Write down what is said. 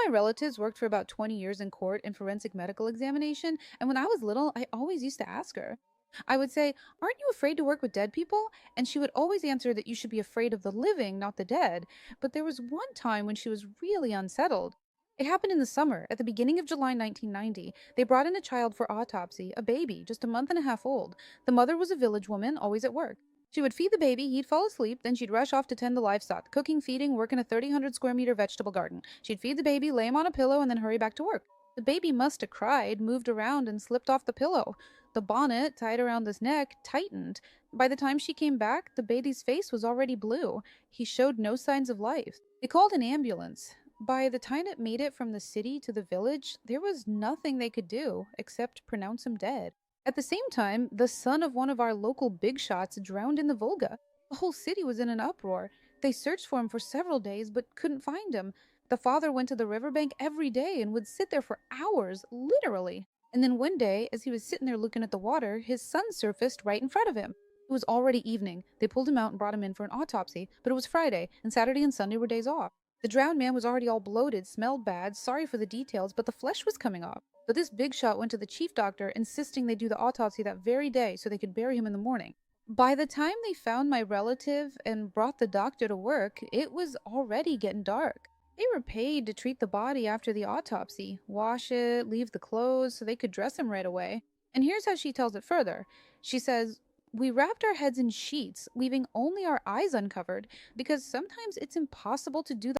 my relatives worked for about 20 years in court and forensic medical examination, and when I was little, I always used to ask her. I would say, "Aren't you afraid to work with dead people?" And she would always answer that you should be afraid of the living, not the dead. But there was one time when she was really unsettled. It happened in the summer, at the beginning of July 1990. They brought in a child for autopsy, a baby, just a month and a half old. The mother was a village woman, always at work. She would feed the baby, he'd fall asleep, then she'd rush off to tend the livestock, cooking, feeding, work in a 3,000 square meter vegetable garden. She'd feed the baby, lay him on a pillow, and then hurry back to work. The baby must have cried, moved around, and slipped off the pillow. The bonnet, tied around his neck, tightened. By the time she came back, the baby's face was already blue. He showed no signs of life. They called an ambulance. By the time it made it from the city to the village, there was nothing they could do except pronounce him dead. At the same time, the son of one of our local big shots drowned in the Volga. The whole city was in an uproar. They searched for him for several days but couldn't find him. The father went to the riverbank every day and would sit there for hours, literally. And then one day, as he was sitting there looking at the water, his son surfaced right in front of him. It was already evening. They pulled him out and brought him in for an autopsy, but it was Friday, and Saturday and Sunday were days off. The drowned man was already all bloated, smelled bad, sorry for the details, but the flesh was coming off. But this big shot went to the chief doctor, insisting they do the autopsy that very day so they could bury him in the morning. By the time they found my relative and brought the doctor to work, it was already getting dark. They were paid to treat the body after the autopsy, wash it, leave the clothes so they could dress him right away. And here's how she tells it further. She says, "We wrapped our heads in sheets, leaving only our eyes uncovered, because sometimes it's impossible to do